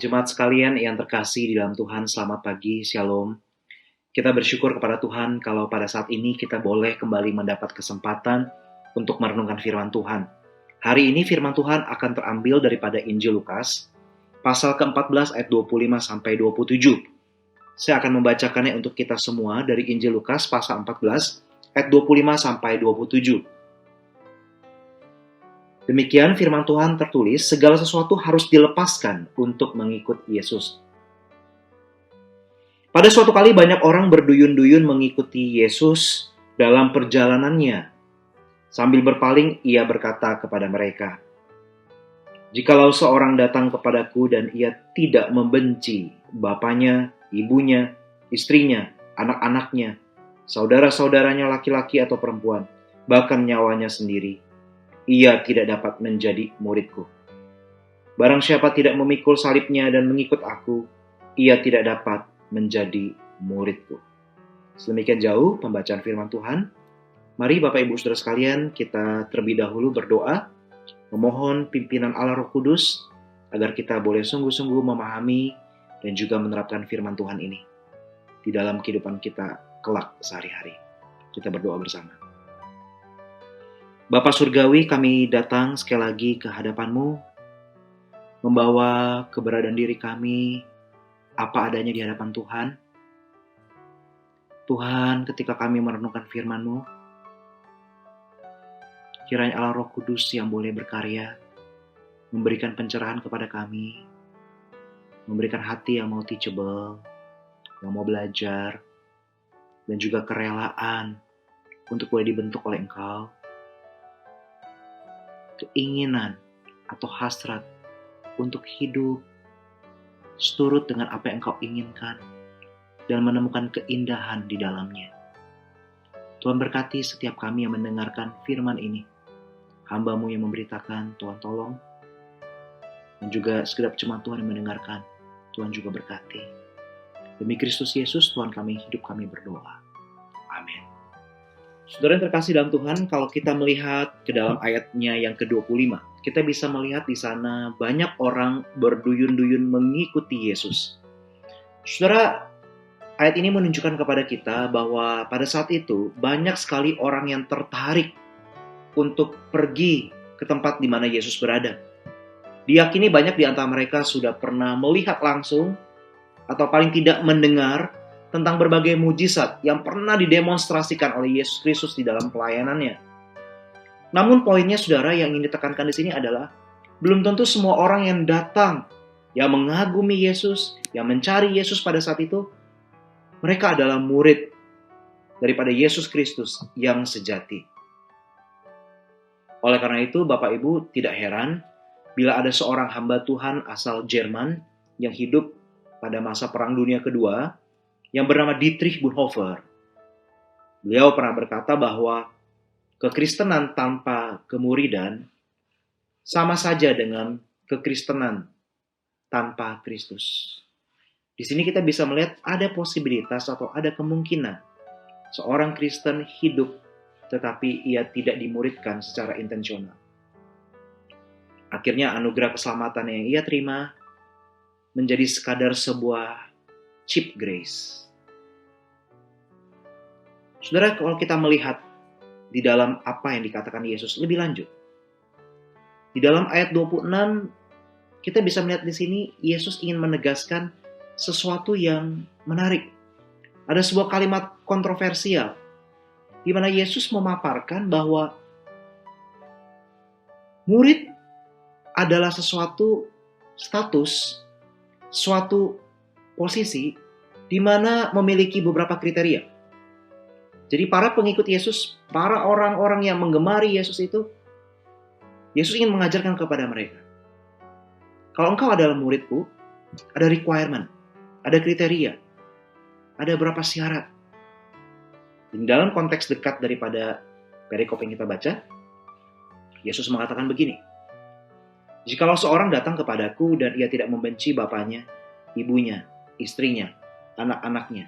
Jemaat sekalian yang terkasih di dalam Tuhan, selamat pagi, Shalom. Kita bersyukur kepada Tuhan kalau pada saat ini kita boleh kembali mendapat kesempatan untuk merenungkan firman Tuhan. Hari ini firman Tuhan akan terambil daripada Injil Lukas, pasal ke-14 ayat 25 sampai 27. Saya akan membacakannya untuk kita semua dari Injil Lukas pasal 14 ayat 25 sampai 27. Demikian firman Tuhan tertulis, segala sesuatu harus dilepaskan untuk mengikut Yesus. Pada suatu kali banyak orang berduyun-duyun mengikuti Yesus dalam perjalanannya. Sambil berpaling, ia berkata kepada mereka, "Jikalau seorang datang kepadaku dan ia tidak membenci bapaknya, ibunya, istrinya, anak-anaknya, saudara-saudaranya laki-laki atau perempuan, bahkan nyawanya sendiri, ia tidak dapat menjadi muridku. Barang siapa tidak memikul salibnya dan mengikut aku, ia tidak dapat menjadi muridku." Sedemikian jauh pembacaan firman Tuhan. Mari Bapak Ibu Saudara sekalian, kita terlebih dahulu berdoa, memohon pimpinan Allah Roh Kudus, agar kita boleh sungguh-sungguh memahami dan juga menerapkan firman Tuhan ini di dalam kehidupan kita kelak sehari-hari. Kita berdoa bersama. Bapa Surgawi, kami datang sekali lagi ke hadapan-Mu, membawa keberadaan diri kami apa adanya di hadapan Tuhan. Tuhan, ketika kami merenungkan firman-Mu, kiranya Allah Roh Kudus yang boleh berkarya, memberikan pencerahan kepada kami, memberikan hati yang mau teachable, yang mau belajar, dan juga kerelaan untuk boleh dibentuk oleh Engkau. Keinginan atau hasrat untuk hidup seturut dengan apa yang Engkau inginkan dan menemukan keindahan di dalamnya. Tuhan berkati setiap kami yang mendengarkan firman ini. Hamba-Mu yang memberitakan, Tuhan tolong. Dan juga segenap jemaat Tuhan yang mendengarkan, Tuhan juga berkati. Demi Kristus Yesus, Tuhan kami, hidup kami berdoa. Amin. Saudara yang terkasih dalam Tuhan, kalau kita melihat ke dalam ayatnya yang ke-25, kita bisa melihat di sana banyak orang berduyun-duyun mengikuti Yesus. Saudara, ayat ini menunjukkan kepada kita bahwa pada saat itu banyak sekali orang yang tertarik untuk pergi ke tempat di mana Yesus berada. Diyakini banyak di antara mereka sudah pernah melihat langsung atau paling tidak mendengar tentang berbagai mujizat yang pernah didemonstrasikan oleh Yesus Kristus di dalam pelayanannya. Namun poinnya saudara yang ingin ditekankan di sini adalah belum tentu semua orang yang datang, yang mengagumi Yesus, yang mencari Yesus pada saat itu, mereka adalah murid daripada Yesus Kristus yang sejati. Oleh karena itu Bapak Ibu tidak heran bila ada seorang hamba Tuhan asal Jerman yang hidup pada masa Perang Dunia Kedua, yang bernama Dietrich Bonhoeffer. Beliau pernah berkata bahwa kekristenan tanpa kemuridan sama saja dengan kekristenan tanpa Kristus. Di sini kita bisa melihat ada posibilitas atau ada kemungkinan seorang Kristen hidup tetapi ia tidak dimuridkan secara intensional. Akhirnya anugerah keselamatan yang ia terima menjadi sekadar sebuah cheap grace. Saudara, kalau kita melihat di dalam apa yang dikatakan Yesus lebih lanjut, di dalam ayat 26 kita bisa melihat di sini Yesus ingin menegaskan sesuatu yang menarik. Ada sebuah kalimat kontroversial di mana Yesus memaparkan bahwa murid adalah sesuatu status, suatu posisi di mana memiliki beberapa kriteria. Jadi para pengikut Yesus, para orang-orang yang menggemari Yesus itu, Yesus ingin mengajarkan kepada mereka, kalau engkau adalah muridku, ada requirement, ada kriteria, ada beberapa syarat. Di dalam konteks dekat daripada perikop yang kita baca, Yesus mengatakan begini, "Jikalau seorang datang kepadaku dan ia tidak membenci bapaknya, ibunya, istrinya, anak-anaknya,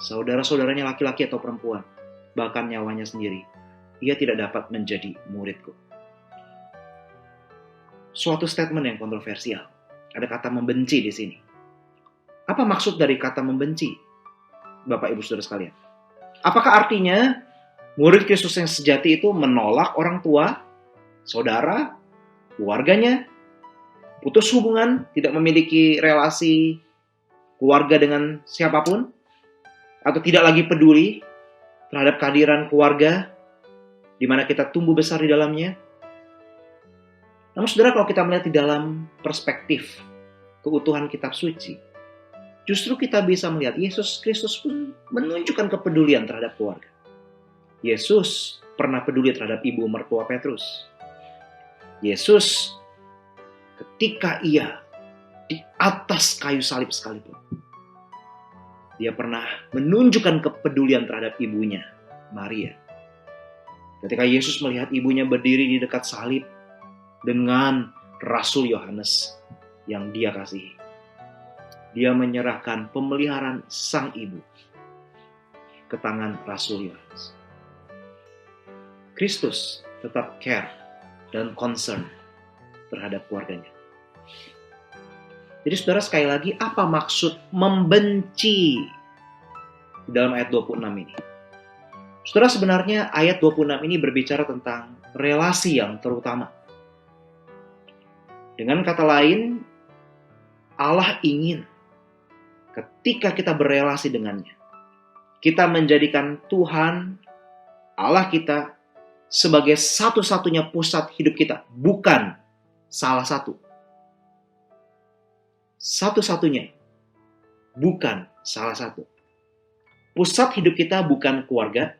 saudara-saudaranya laki-laki atau perempuan, bahkan nyawanya sendiri, ia tidak dapat menjadi muridku." Suatu statement yang kontroversial. Ada kata membenci di sini. Apa maksud dari kata membenci, Bapak Ibu Saudara sekalian? Apakah artinya murid Kristus yang sejati itu menolak orang tua, saudara, keluarganya, putus hubungan, tidak memiliki relasi keluarga dengan siapapun, atau tidak lagi peduli terhadap kehadiran keluarga di mana kita tumbuh besar di dalamnya? Namun saudara, kalau kita melihat di dalam perspektif keutuhan kitab suci, justru kita bisa melihat Yesus Kristus pun menunjukkan kepedulian terhadap keluarga. Yesus pernah peduli terhadap ibu mertua Petrus. Yesus ketika ia di atas kayu salib sekalipun, dia pernah menunjukkan kepedulian terhadap ibunya, Maria. Ketika Yesus melihat ibunya berdiri di dekat salib dengan Rasul Yohanes yang dia kasihi, dia menyerahkan pemeliharaan sang ibu ke tangan Rasul Yohanes. Kristus tetap care dan concern terhadap keluarganya. Jadi saudara, sekali lagi, apa maksud membenci di dalam ayat 26 ini? Saudara, sebenarnya ayat 26 ini berbicara tentang relasi yang terutama. Dengan kata lain, Allah ingin ketika kita berelasi dengannya, kita menjadikan Tuhan, Allah kita, sebagai satu-satunya pusat hidup kita, bukan salah satu. Satu-satunya, bukan salah satu. Pusat hidup kita bukan keluarga,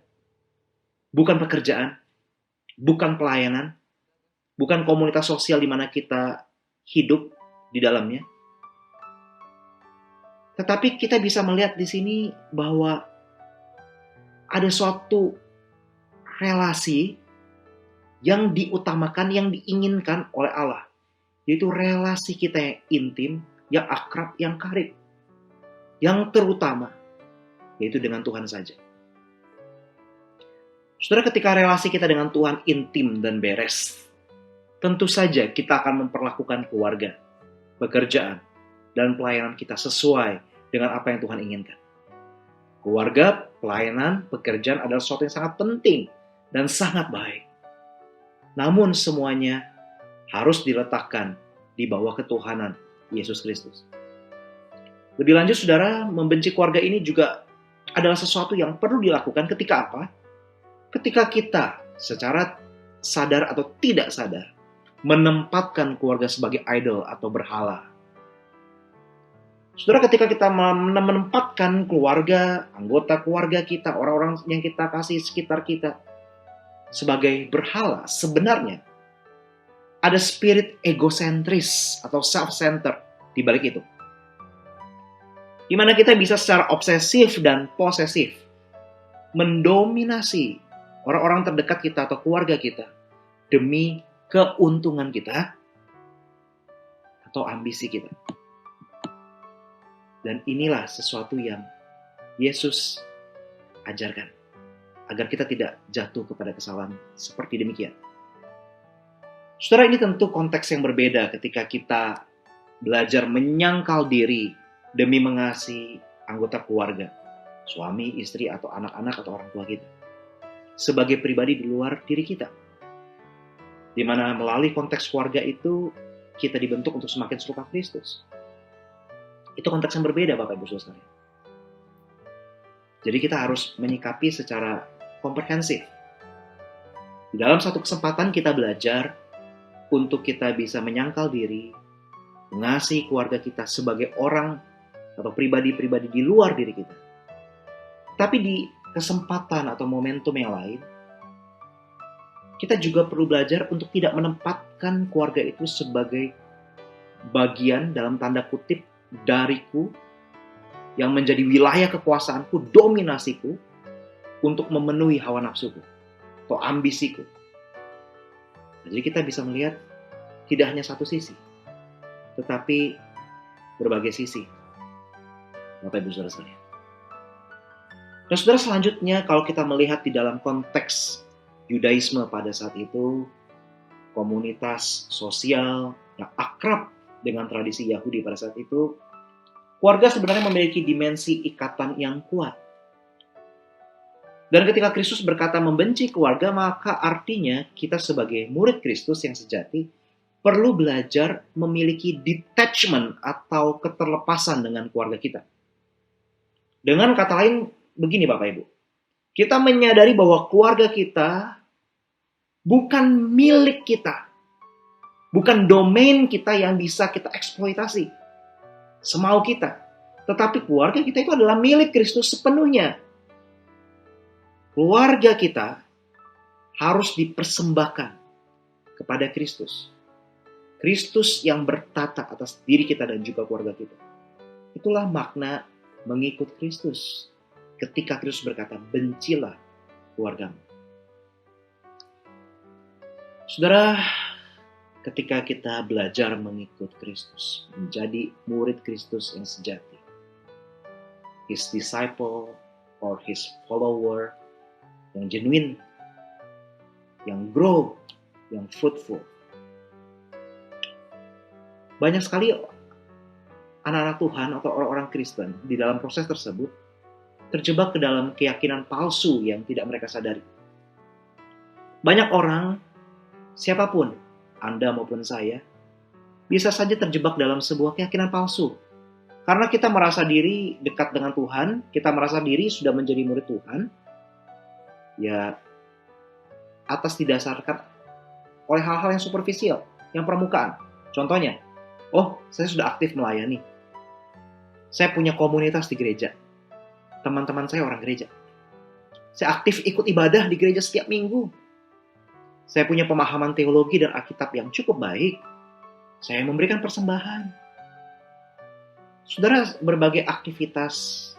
bukan pekerjaan, bukan pelayanan, bukan komunitas sosial di mana kita hidup di dalamnya. Tetapi kita bisa melihat di sini bahwa ada suatu relasi yang diutamakan, yang diinginkan oleh Allah, yaitu relasi kita yang intim, yang akrab, yang karib, yang terutama, yaitu dengan Tuhan saja. Saudara, ketika relasi kita dengan Tuhan intim dan beres, tentu saja kita akan memperlakukan keluarga, pekerjaan, dan pelayanan kita sesuai dengan apa yang Tuhan inginkan. Keluarga, pelayanan, pekerjaan adalah sesuatu yang sangat penting dan sangat baik. Namun semuanya harus diletakkan di bawah ketuhanan Yesus Kristus. Lebih lanjut, saudara, membenci keluarga ini juga adalah sesuatu yang perlu dilakukan ketika apa? Ketika kita secara sadar atau tidak sadar menempatkan keluarga sebagai idol atau berhala. Saudara, ketika kita menempatkan keluarga, anggota keluarga kita, orang-orang yang kita kasih sekitar kita sebagai berhala, sebenarnya ada spirit egosentris atau self-centered di balik itu. Di mana kita bisa secara obsesif dan posesif mendominasi orang-orang terdekat kita atau keluarga kita demi keuntungan kita atau ambisi kita. Dan inilah sesuatu yang Yesus ajarkan agar kita tidak jatuh kepada kesalahan seperti demikian. Saudara, ini tentu konteks yang berbeda ketika kita belajar menyangkal diri demi mengasihi anggota keluarga, suami, istri, atau anak-anak atau orang tua kita, sebagai pribadi di luar diri kita. Di mana melalui konteks keluarga itu kita dibentuk untuk semakin serupa Kristus. Itu konteks yang berbeda, Bapak Ibu Saudara. Jadi kita harus menyikapi secara komprehensif. Di dalam satu kesempatan kita belajar untuk kita bisa menyangkal diri, mengasihi keluarga kita sebagai orang atau pribadi-pribadi di luar diri kita. Tapi di kesempatan atau momentum yang lain, kita juga perlu belajar untuk tidak menempatkan keluarga itu sebagai bagian dalam tanda kutip dariku, yang menjadi wilayah kekuasaanku, dominasiku, untuk memenuhi hawa nafsuku atau ambisiku. Jadi kita bisa melihat tidak hanya satu sisi, tetapi berbagai sisi, Bapak Ibu Saudara sekalian. Nah, saudara, selanjutnya kalau kita melihat di dalam konteks Yudaisme pada saat itu, komunitas sosial yang akrab dengan tradisi Yahudi pada saat itu, keluarga sebenarnya memiliki dimensi ikatan yang kuat. Dan ketika Kristus berkata membenci keluarga, maka artinya kita sebagai murid Kristus yang sejati perlu belajar memiliki detachment atau keterlepasan dengan keluarga kita. Dengan kata lain, begini Bapak Ibu, kita menyadari bahwa keluarga kita bukan milik kita, bukan domain kita yang bisa kita eksploitasi semau kita. Tetapi keluarga kita itu adalah milik Kristus sepenuhnya. Keluarga kita harus dipersembahkan kepada Kristus. Kristus yang bertata atas diri kita dan juga keluarga kita. Itulah makna mengikut Kristus. Ketika Kristus berkata, bencilah keluargamu. Saudara, ketika kita belajar mengikut Kristus, menjadi murid Kristus yang sejati, His disciple or His follower yang genuine, yang grow, yang fruitful. Banyak sekali anak-anak Tuhan atau orang-orang Kristen di dalam proses tersebut terjebak ke dalam keyakinan palsu yang tidak mereka sadari. Banyak orang, siapapun, Anda maupun saya, bisa saja terjebak dalam sebuah keyakinan palsu. Karena kita merasa diri dekat dengan Tuhan, kita merasa diri sudah menjadi murid Tuhan, ya atas didasarkan oleh hal-hal yang superficial, yang permukaan. Contohnya, oh saya sudah aktif melayani, saya punya komunitas di gereja, teman-teman saya orang gereja, saya aktif ikut ibadah di gereja setiap minggu, saya punya pemahaman teologi dan Alkitab yang cukup baik, saya memberikan persembahan. Saudara, berbagai aktivitas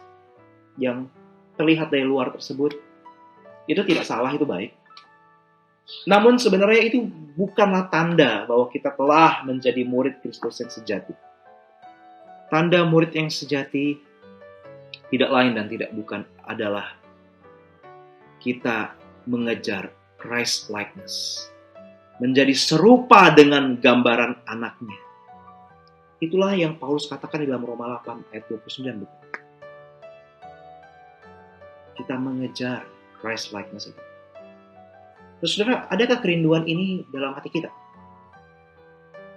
yang terlihat dari luar tersebut itu tidak salah, itu baik. Namun sebenarnya itu bukanlah tanda bahwa kita telah menjadi murid Kristus yang sejati. Tanda murid yang sejati tidak lain dan tidak bukan adalah kita mengejar Christ likeness, menjadi serupa dengan gambaran anaknya. Itulah yang Paulus katakan di dalam Roma 8 ayat 29. Kita mengejar Christ likeness itu. Terus saudara, adakah kerinduan ini dalam hati kita?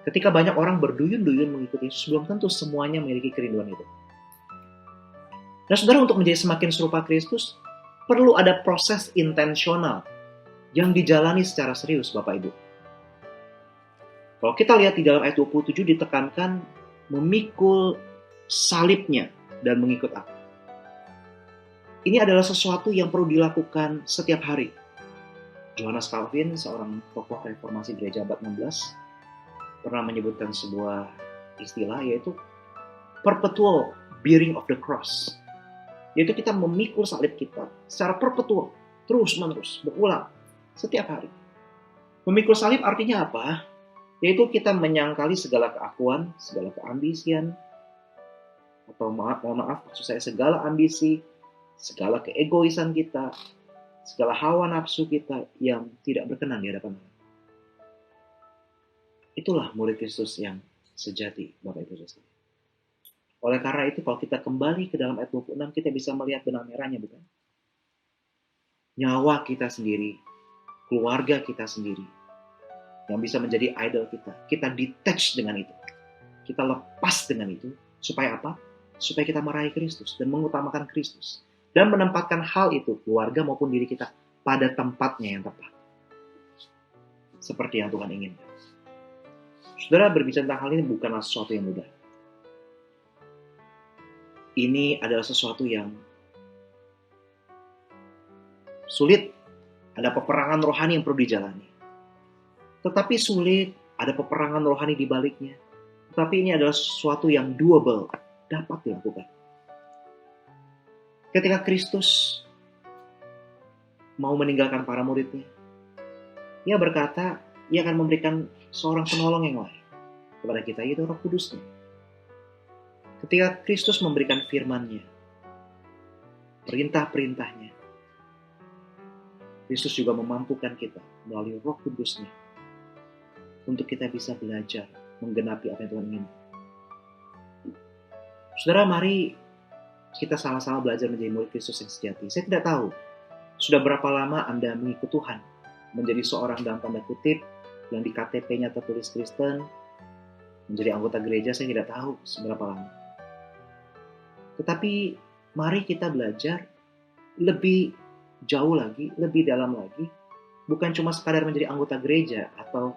Ketika banyak orang berduyun-duyun mengikuti Yesus, belum tentu semuanya memiliki kerinduan itu. Nah saudara, untuk menjadi semakin serupa Kristus, perlu ada proses intensional yang dijalani secara serius, Bapak Ibu. Kalau kita lihat di dalam ayat 27 ditekankan memikul salibnya dan mengikut aku. Ini adalah sesuatu yang perlu dilakukan setiap hari. Johannes Calvin, seorang tokoh reformasi gereja abad 16, pernah menyebutkan sebuah istilah, yaitu perpetual bearing of the cross. Yaitu kita memikul salib kita secara perpetual, terus-menerus, berulang, setiap hari. Memikul salib artinya apa? Yaitu kita menyangkali segala keakuan, segala keambisian, atau mohon maaf, maksud saya segala ambisi, segala keegoisan kita, segala hawa nafsu kita yang tidak berkenan di hadapan Allah. Itulah murid Kristus yang sejati, Bapak Ibu Saudara. Oleh karena itu, kalau kita kembali ke dalam ayat 26, kita bisa melihat benang merahnya, bukan? Nyawa kita sendiri, keluarga kita sendiri, yang bisa menjadi idol kita. Kita detach dengan itu. Kita lepas dengan itu. Supaya apa? Supaya kita meraih Kristus dan mengutamakan Kristus. Dan menempatkan hal itu, keluarga maupun diri kita, pada tempatnya yang tepat. Seperti yang Tuhan inginkan. Saudara, berbicara tentang hal ini bukanlah sesuatu yang mudah. Ini adalah sesuatu yang sulit. Ada peperangan rohani yang perlu dijalani. Tetapi sulit, ada peperangan rohani di baliknya. Tetapi ini adalah sesuatu yang doable, dapat dilakukan. Ketika Kristus mau meninggalkan para muridnya, Ia berkata, Ia akan memberikan seorang penolong yang lain kepada kita, yaitu Roh Kudus-Nya. Ketika Kristus memberikan firman-Nya, perintah-perintahnya, Kristus juga memampukan kita melalui Roh Kudus-Nya untuk kita bisa belajar menggenapi apa yang Tuhan inginkan. Saudara, mari kita sama-sama belajar menjadi murid Kristus yang sejati. Saya tidak tahu sudah berapa lama Anda mengikut Tuhan, menjadi seorang dalam tanda kutip yang di KTP-nya tertulis Kristen, menjadi anggota gereja. Saya tidak tahu seberapa lama. Tetapi mari kita belajar lebih jauh lagi, lebih dalam lagi, bukan cuma sekadar menjadi anggota gereja atau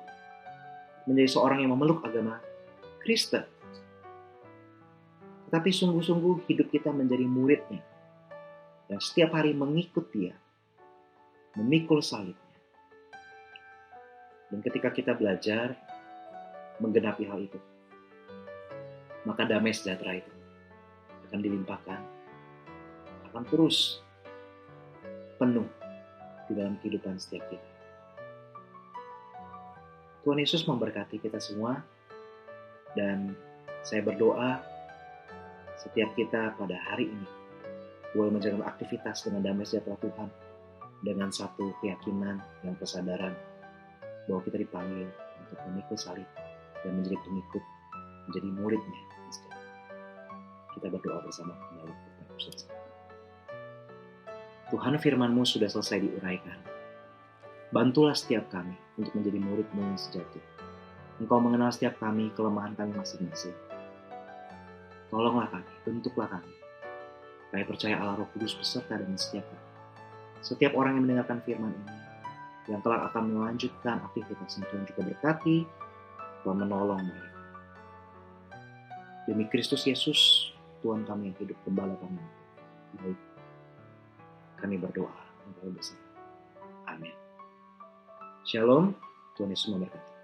menjadi seorang yang memeluk agama Kristen, tetapi sungguh-sungguh hidup kita menjadi muridnya, dan setiap hari mengikut Dia, memikul salibnya. Dan ketika kita belajar menggenapi hal itu, maka damai sejahtera itu akan dilimpahkan, akan terus penuh di dalam kehidupan setiap kita. Tuhan Yesus memberkati kita semua, dan saya berdoa setiap kita pada hari ini boleh menjalankan aktivitas dengan damai sejahtera Tuhan, dengan satu keyakinan dan kesadaran bahwa kita dipanggil untuk memikul salib dan menjadi pengikut, menjadi muridnya. Kita berdoa bersama kembali. Tuhan, firman-Mu sudah selesai diuraikan. Bantulah setiap kami untuk menjadi murid-Mu yang sejati. Engkau mengenal setiap kami, kelemahan kami masing-masing. Tolonglah kami, bentuklah kami. Kami percaya Allah Roh Kudus beserta dengan setiap kami. Setiap orang yang mendengarkan firman ini, yang kelak akan melanjutkan aktivitas yang Tuhan juga berkati, Tuhan menolong mereka. Demi Kristus Yesus, Tuhan kami yang hidup, Gembala kami. Baik, kami berdoa. Amin. Shalom, Tuhan Yesus memberkati.